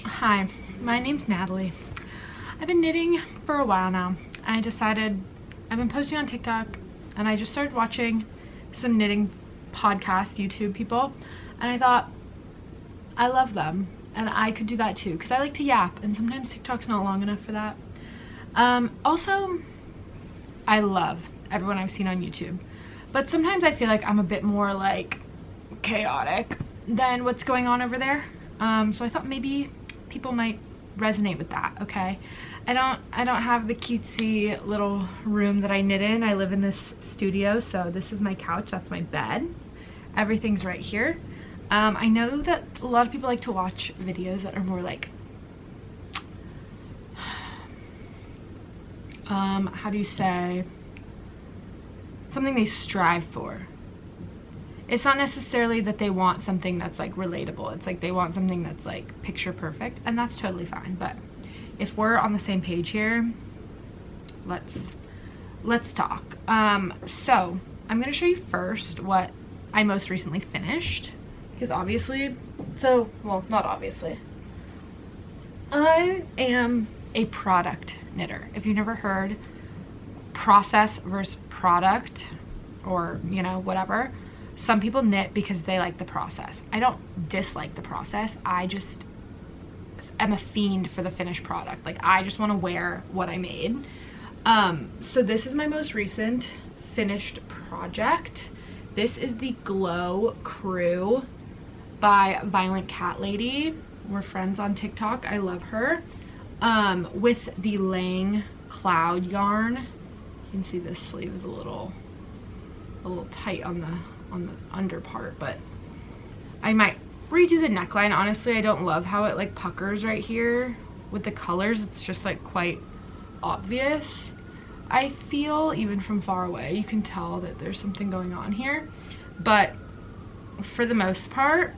Hi, my name's Natalie. I've been knitting for a while now. I decided I've been posting on TikTok and I just started watching some knitting podcast YouTube people, and I thought I love them and I could do that too because I like to yap and sometimes TikTok's not long enough for that. Also, I love everyone I've seen on YouTube, but sometimes I feel like I'm a bit more like chaotic than what's going on over there. So I thought maybe people might resonate with that. Okay, I don't have the cutesy little room that I knit in. I live in this studio, so this is my couch, that's my bed, everything's right here. I know that a lot of people like to watch videos that are more like how do you say, something they strive for. It's not necessarily that they want something that's like relatable. It's like they want something that's like picture perfect, and that's totally fine. But if we're on the same page here, let's talk. So I'm gonna show you first what I most recently finished, because obviously, well, not obviously, I am a product knitter. If you've never heard process versus product, or you know, whatever, some people knit because they like the process. I don't dislike the process, I just am a fiend for the finished product. Like, I just want to wear what I made. So this is my most recent finished project. This is the Glow Crew by Violent Cat Lady. We're friends on TikTok, I love her. With the Lang Cloud yarn. You can see this sleeve is a little tight on the under part, but I might redo the neckline. Honestly, I don't love how it like puckers right here with the colors. It's just like quite obvious. I feel even from far away you can tell that there's something going on here, but for the most part,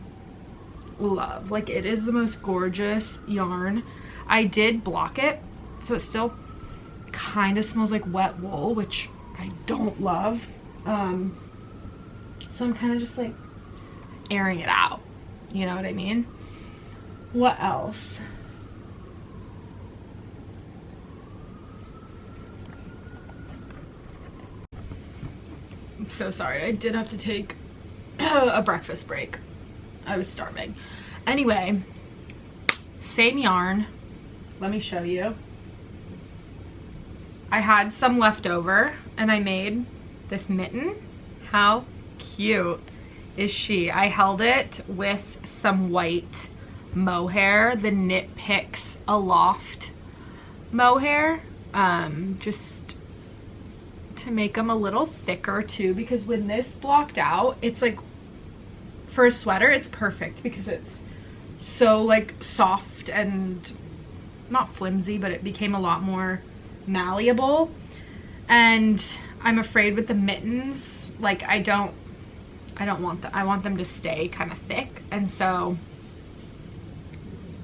love. Like, it is the most gorgeous yarn. I did block it, so it still kind of smells like wet wool, which I don't love. So I'm kind of just like airing it out, you know what I mean? What else? I'm so sorry, I did have to take a breakfast break. I was starving. Anyway, same yarn. Let me show you. I had some left over and I made this mitten. How cute is she? I held it with some white mohair, the Knit Picks Aloft mohair, just to make them a little thicker too, because when this blocked out, it's like, for a sweater it's perfect because it's so like soft and not flimsy, but it became a lot more malleable. And I'm afraid with the mittens, like I don't want them. I want them to stay kind of thick, and so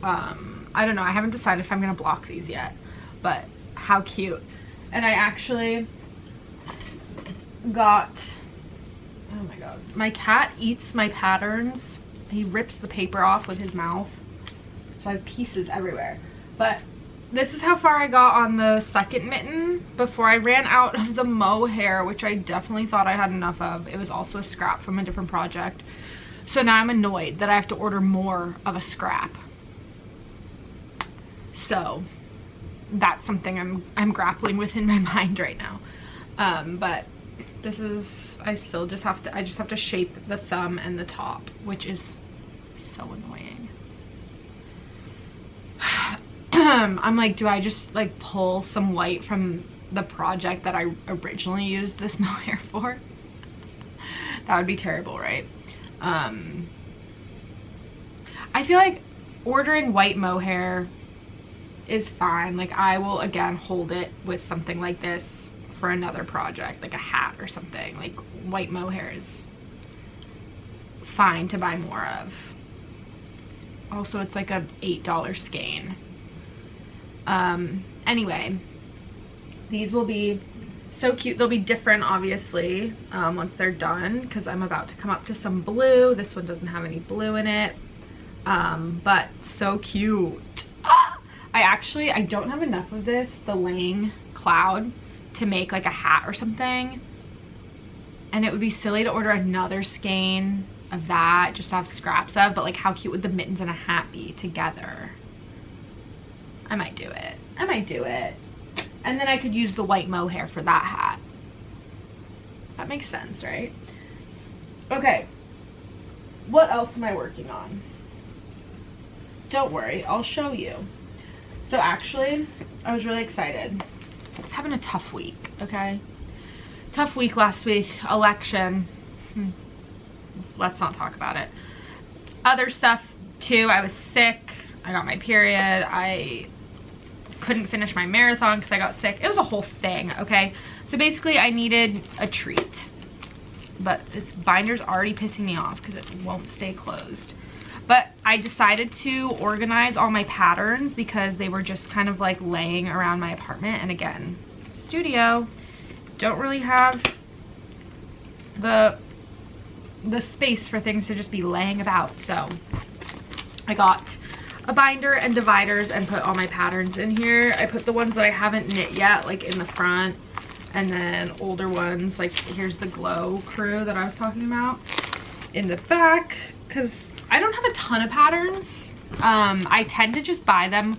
I don't know. I haven't decided if I'm gonna block these yet, but how cute. And I actually got, oh my god, my cat eats my patterns. He rips the paper off with his mouth, so I have pieces everywhere. But this is how far I got on the second mitten before I ran out of the mohair, which I definitely thought I had enough of. It was also a scrap from a different project. So now I'm annoyed that I have to order more of a scrap. So that's something I'm grappling with in my mind right now. But this is, I just have to shape the thumb and the top, which is so annoying. I'm like, do I just like pull some white from the project that I originally used this mohair for? That would be terrible, right? I feel like ordering white mohair is fine. Like, I will again hold it with something like this for another project, like a hat or something. Like, white mohair is fine to buy more of. Also, it's like a $8 skein. Anyway, these will be so cute. They'll be different, obviously, once they're done, because I'm about to come up to some blue. This one doesn't have any blue in it, but so cute. I don't have enough of this, the Lang cloud, to make like a hat or something. And it would be silly to order another skein of that just to have scraps of, but like how cute would the mittens and a hat be together? I might do it. I might do it. And then I could use the white mohair for that hat. That makes sense, right? Okay. What else am I working on? Don't worry, I'll show you. So actually, I was really excited. I was having a tough week, okay? Tough week last week. Election. Let's not talk about it. Other stuff too. I was sick. I got my period. I couldn't finish my marathon because I got sick. It was a whole thing, okay? So basically I needed a treat. But this binder's already pissing me off because it won't stay closed. But I decided to organize all my patterns because they were just kind of like laying around my apartment. And again, studio, don't really have the space for things to just be laying about. So I got a binder and dividers and put all my patterns in here. I put the ones that I haven't knit yet, like in the front, and then older ones, like here's the Glow Crew that I was talking about, in the back, because I don't have a ton of patterns. I tend to just buy them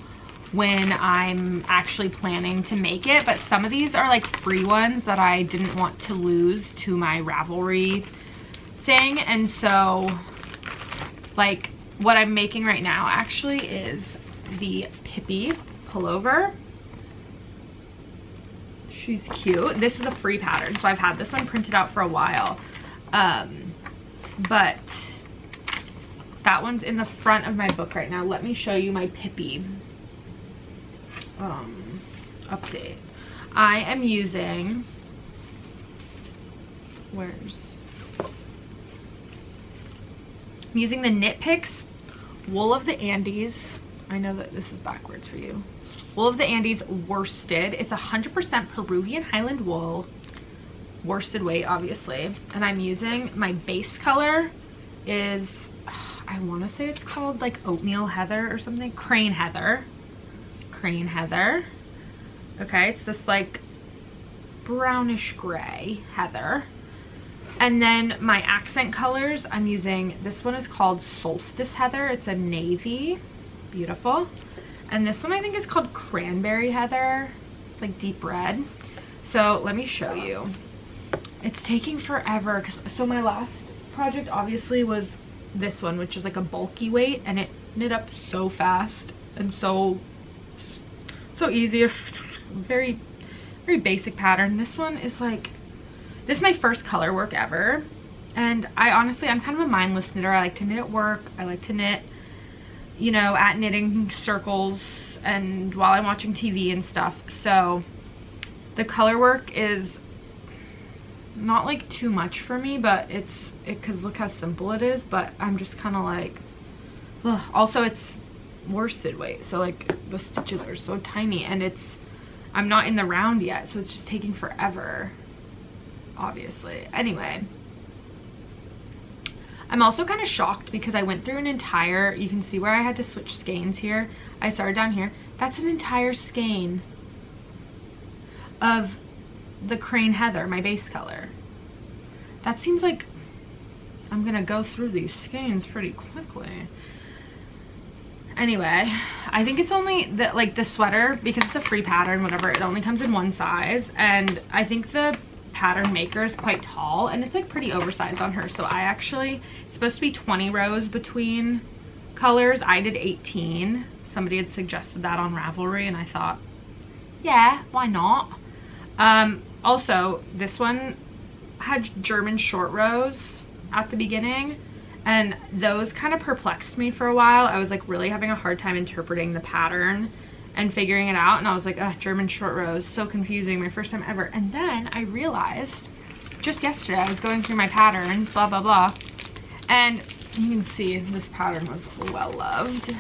when I'm actually planning to make it, but some of these are like free ones that I didn't want to lose to my Ravelry thing. And so like what I'm making right now actually is the Pippi pullover. She's cute. This is a free pattern, so I've had this one printed out for a while, but that one's in the front of my book right now. Let me show you my Pippi update. I am using, I'm using the Knit Picks Wool of the Andes. I know that this is backwards for you. Wool of the Andes worsted. It's 100% Peruvian Highland wool, worsted weight obviously. And I'm using, my base color is, I want to say it's called like Oatmeal Heather or something. Crane Heather. Crane Heather. Okay, it's this like brownish gray heather. And then my accent colors, I'm using, this one is called Solstice Heather. It's a navy. Beautiful. And this one I think is called Cranberry Heather. It's like deep red. So let me show you. It's taking forever. So my last project obviously was this one, which is like a bulky weight, and it knit up so fast and so easy. Very basic pattern. This one is like, this is my first color work ever, and I'm kind of a mindless knitter. I like to knit at work. I like to knit, you know, at knitting circles and while I'm watching TV and stuff. So the color work is not like too much for me, but because look how simple it is. But I'm just kind of like, ugh. Also it's worsted weight, so like the stitches are so tiny, and I'm not in the round yet, so it's just taking forever, obviously. Anyway, I'm also kind of shocked because I went through an entire, you can see where I had to switch skeins here. I started down here. That's an entire skein of the Crane Heather, my base color. That seems like I'm gonna go through these skeins pretty quickly. Anyway, I think it's only the sweater, because it's a free pattern, whatever, it only comes in one size, and I think the pattern maker is quite tall, and it's like pretty oversized on her. So it's supposed to be 20 rows between colors. I did 18. Somebody had suggested that on Ravelry, and I thought, yeah, why not? Also, this one had German short rows at the beginning, and those kind of perplexed me for a while. I was like really having a hard time interpreting the pattern and figuring it out, and I was like, ugh, German short rows, so confusing, my first time ever. And then I realized just yesterday, I was going through my patterns, blah blah blah, and you can see this pattern was well loved.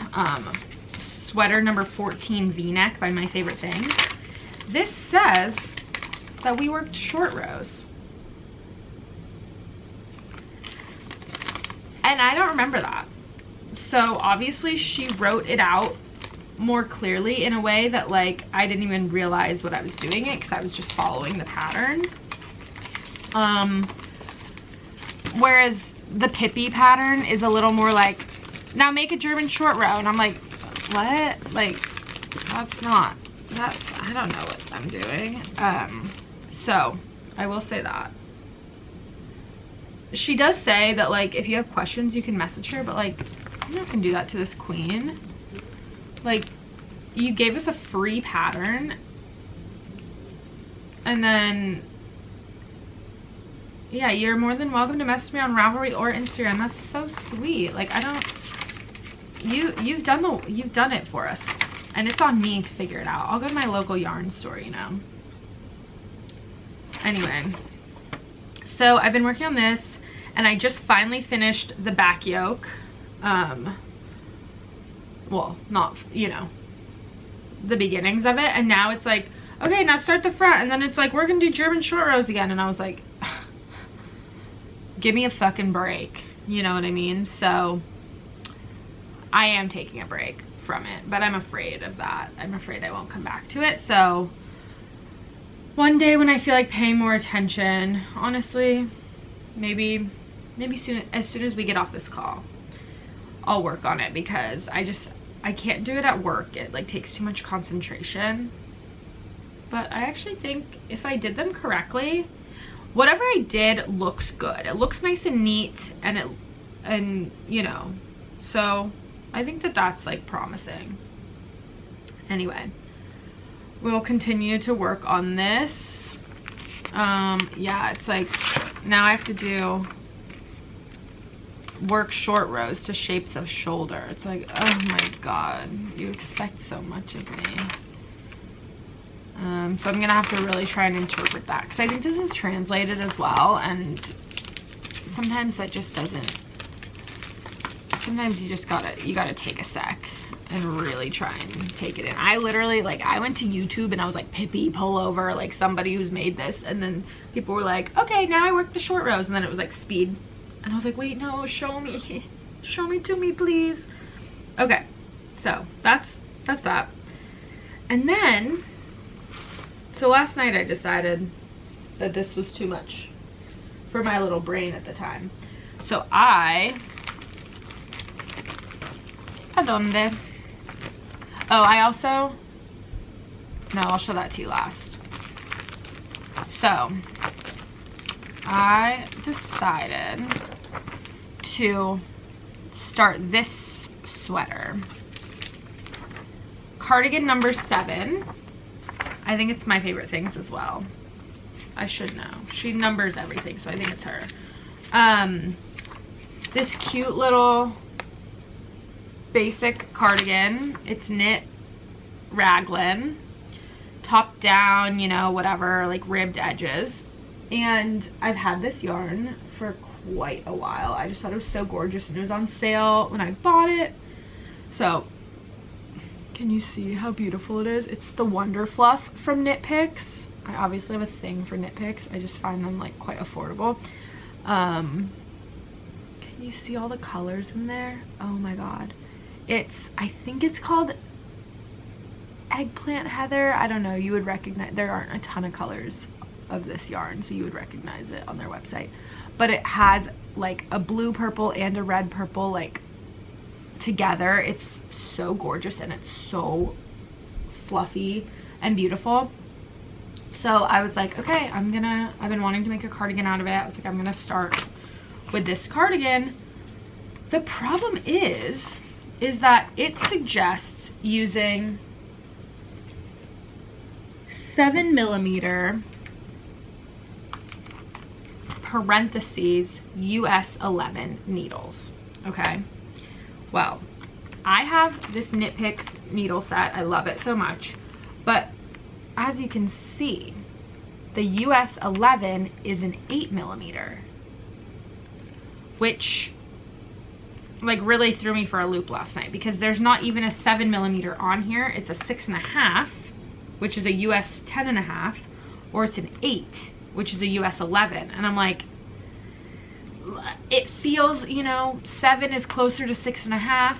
Sweater number 14 V-neck by My Favorite Things. This says that we worked short rows, and I don't remember that. So obviously she wrote it out more clearly in a way that like I didn't even realize what I was doing it because I was just following the pattern. Whereas the Pippi pattern is a little more like, now make a German short row, and I'm like, what? Like, that's not, that's, I don't know what I'm doing. So I will say that. She does say that like if you have questions you can message her, but like I'm not gonna do that to this queen. Like, you gave us a free pattern and then yeah, you're more than welcome to message me on Ravelry or Instagram. That's so sweet. Like, I don't, you've done it for us, and it's on me to figure it out. I'll go to my local yarn store, you know. Anyway, so I've been working on this, and I just finally finished the back yoke. Well, not, you know, the beginnings of it, and now it's like, okay, now start the front, and then it's like, we're gonna do German short rows again, and I was like, give me a fucking break, you know what I mean? So I am taking a break from it, but I'm afraid of that. I'm afraid I won't come back to it. So one day when I feel like paying more attention, honestly, maybe soon, as soon as we get off this call, I'll work on it, because I can't do it at work. It like takes too much concentration. But I actually think if I did them correctly, whatever I did looks good. It looks nice and neat, and you know, so I think that that's like promising. Anyway, we'll continue to work on this. Yeah, it's like now I have to do work short rows to shape the shoulder. It's like, oh my god, you expect so much of me. So I'm gonna have to really try and interpret that, because I think this is translated as well, and sometimes that just doesn't, sometimes you gotta take a sec and really try and take it in. I literally, like, I went to YouTube and I was like, Pippi pullover, like somebody who's made this, and then people were like, okay, now I work the short rows, and then it was like speed, and I was like, wait, no, show me to me, please. Okay, so that's that. And then, so last night I decided that this was too much for my little brain at the time. So Adonde. Oh, I also, no, I'll show that to you last. So I decided to start this sweater. Cardigan number 7. I think it's my favorite things as well. I should know. She numbers everything, so I think it's her. This cute little basic cardigan. It's knit raglan, top down, you know, whatever, like ribbed edges. And I've had this yarn for quite a while. I just thought it was so gorgeous, and it was on sale when I bought it. So can you see how beautiful it is? It's the Wonder Fluff from Knit Picks. I obviously have a thing for Knit Picks. I just find them like quite affordable. Can you see all the colors in there? Oh my god. I think it's called Eggplant Heather. I don't know. You would recognize, there aren't a ton of colors of this yarn, so you would recognize it on their website. But it has like a blue purple and a red purple like together. It's so gorgeous, and it's so fluffy and beautiful. So I was like, okay, I've been wanting to make a cardigan out of it. I was like, I'm gonna start with this cardigan. The problem is that it suggests using 7mm parentheses US 11 needles. Okay, well, I have this Knit Picks needle set. I love it so much, but as you can see, the US 11 is an 8mm, which like really threw me for a loop last night, because there's not even a 7mm on here. It's a 6.5, which is a US 10.5, or it's an 8, which is a US 11. And I'm like, it feels, you know, 7 is closer to 6.5.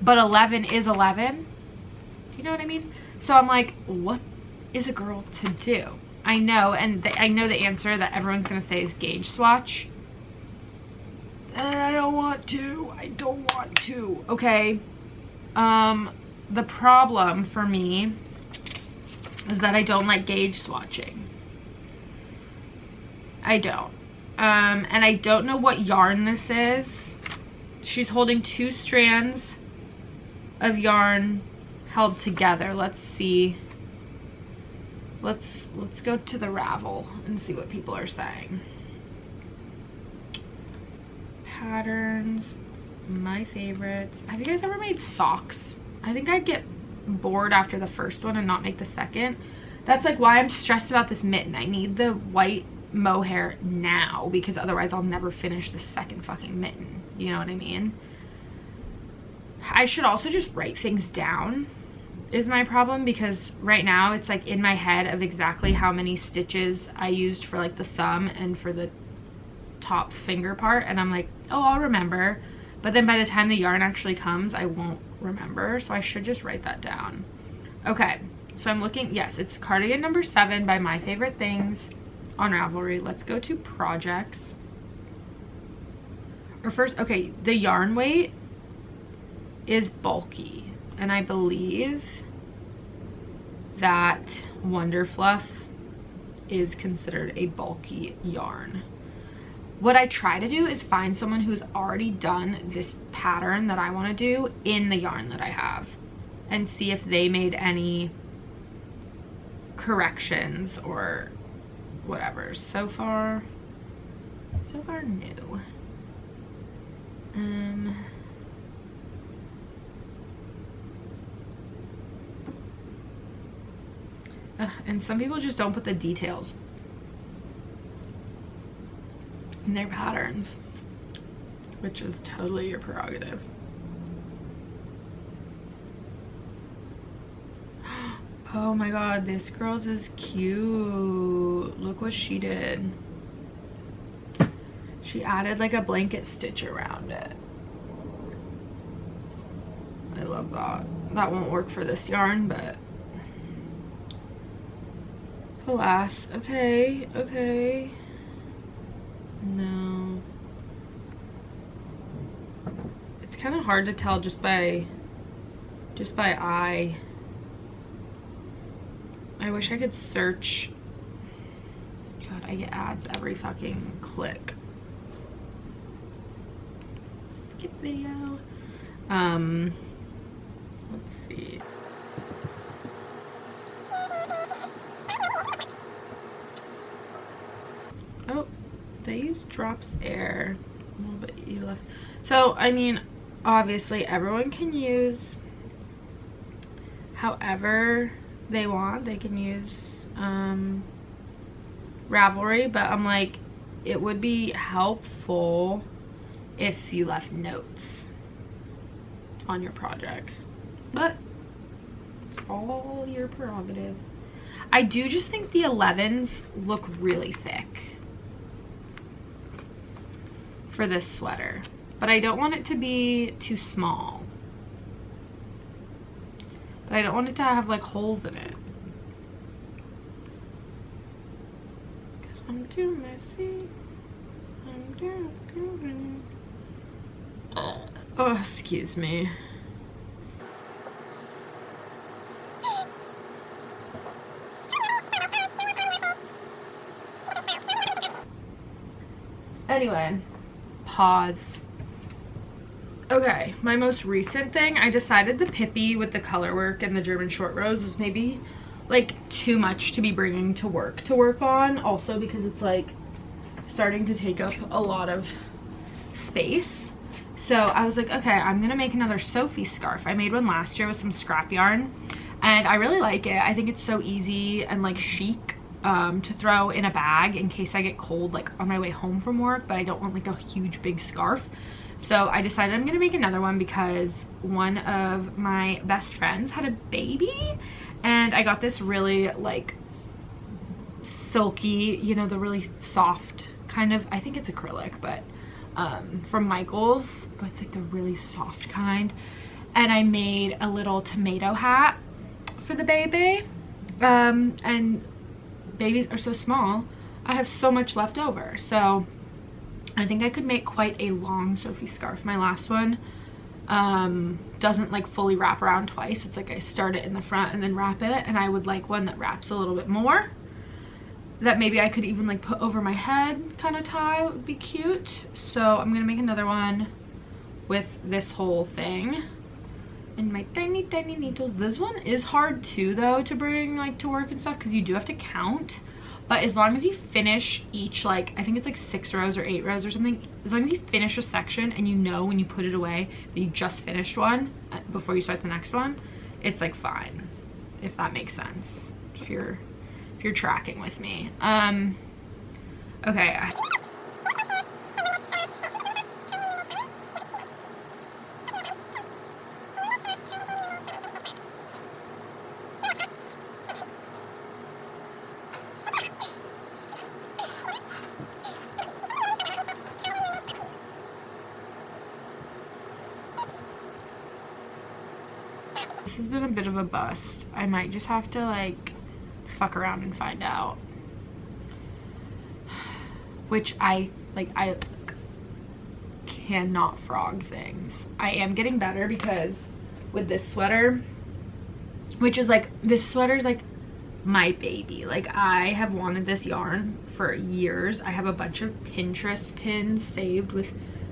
but 11 is 11. Do you know what I mean? So I'm like, what is a girl to do? I know, and I know the answer that everyone's gonna say is gauge swatch. And I don't want to. I don't want to. Okay. The problem for me is that I don't like gauge swatching. I don't. And I don't know what yarn this is. She's holding 2 strands of yarn held together. Let's see. Let's go to the Ravel and see what people are saying. Patterns, my favorites. Have you guys ever made socks? I think I'd get bored after the first one and not make the second. That's like why I'm stressed about this mitten. I need the white mohair now because otherwise I'll never finish the second fucking mitten. You know what I mean? I should also just write things down is my problem, because right now it's like in my head of exactly how many stitches I used for like the thumb and for the top finger part, and I'm like, oh, I'll remember, but then by the time the yarn actually comes I won't remember, so I should just write that down. Okay, so I'm looking, yes, it's cardigan number 7 by My Favorite Things on Ravelry. Let's go to projects. Or first, okay, the yarn weight is bulky, and I believe that Wonder Fluff is considered a bulky yarn. What I try to do is find someone who's already done this pattern that I want to do in the yarn that I have and see if they made any corrections or whatever. So far new. And some people just don't put the details in their patterns, which is totally your prerogative. Oh my god, this girl's is cute. Look what she did. She added like a blanket stitch around it. I love that. That won't work for this yarn, but alas. Okay, okay. No. It's kind of hard to tell just by eye. I wish I could search. God, I get ads every fucking click. Skip video. Let's see. Oh, they use drops air. A little bit you left. So, I mean, obviously everyone can use however they want. They can use Ravelry, but I'm like, it would be helpful if you left notes on your projects, but it's all your prerogative. I do just think the 11s look really thick for this sweater, but I don't want it to be too small, but I don't want it to have like holes in it because I'm too messy. I'm too oh, excuse me. Anyway, pause. Okay, my most recent thing, I decided the Pippi with the color work and the German short rows was maybe like too much to be bringing to work on, also because it's like starting to take up a lot of space. So I was like, okay, I'm gonna make another Sophie scarf. I made one last year with some scrap yarn and I really like it. I think it's so easy and like chic to throw in a bag in case I get cold like on my way home from work, but I don't want like a huge big scarf. So I decided I'm gonna make another one because one of my best friends had a baby and I got this really like silky, you know, the really soft kind of, I think it's acrylic, but from Michael's, but it's like the really soft kind, and I made a little tomato hat for the baby. And babies are so small, I have so much left over, so I think I could make quite a long Sophie scarf. My last one doesn't like fully wrap around twice. It's like I start it in the front and then wrap it, and I would like one that wraps a little bit more, that maybe I could even like put over my head kind of tie. It would be cute. So I'm gonna make another one with this whole thing and my tiny needles. This one is hard too though to bring like to work and stuff, because you do have to count, but as long as you finish each, like I think it's like 6 rows or 8 rows or something, as long as you finish a section and you know when you put it away that you just finished one before you start the next one, it's like fine, if that makes sense, if you're tracking with me. Okay. This has been a bit of a bust. I might just have to like fuck around and find out. Which I cannot frog things. I am getting better because with this sweater, which is like, this sweater is like my baby. Like I have wanted this yarn for years. I have a bunch of Pinterest pins saved with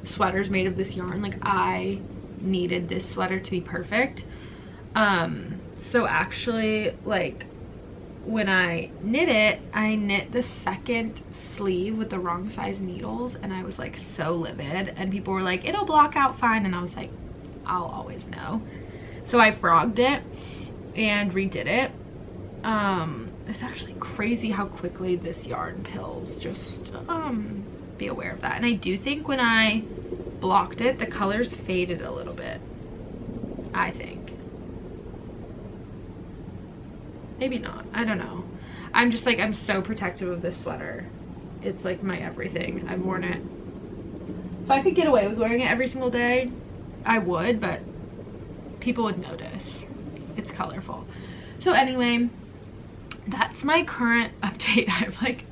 sweaters made of this yarn. Like I needed this sweater to be perfect. So actually, like when I knit it, I knit the second sleeve with the wrong size needles, and I was like so livid, and people were like, it'll block out fine, and I was like, I'll always know. So I frogged it and redid it. It's actually crazy how quickly this yarn pills. Just be aware of that. And I do think when I blocked it, the colors faded a little bit, I think. Maybe not, I don't know. I'm just like, I'm so protective of this sweater. It's like my everything. I've worn it. If I could get away with wearing it every single day, I would, but people would notice. It's colorful. So anyway, that's my current update. I have like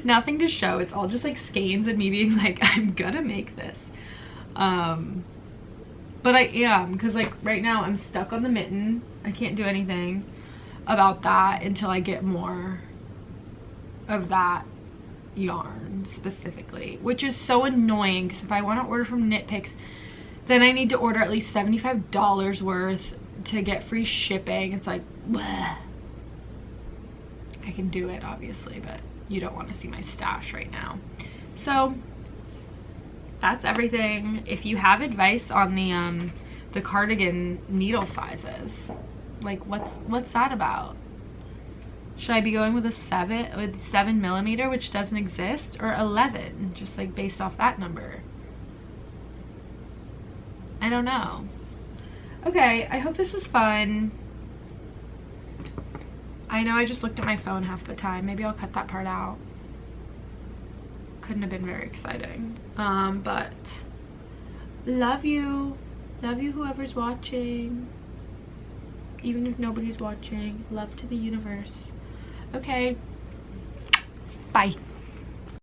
nothing to show. It's all just like skeins and me being like, I'm gonna make this. But I am, because like right now I'm stuck on the mitten. I can't do anything about that until I get more of that yarn specifically, which is so annoying, because if I want to order from Knit Picks, then I need to order at least $75 worth to get free shipping. It's like, bleh. I can do it obviously, but you don't want to see my stash right now. So that's everything. If you have advice on the cardigan needle sizes, like what's that about? Should I be going with a 7mm, which doesn't exist, or 11, just like based off that number? I don't know. Okay, I hope this was fun. I know I just looked at my phone half the time. Maybe I'll cut that part out. Couldn't have been very exciting. But love you. Love you whoever's watching. Even if nobody's watching. Love to the universe. Okay. Bye.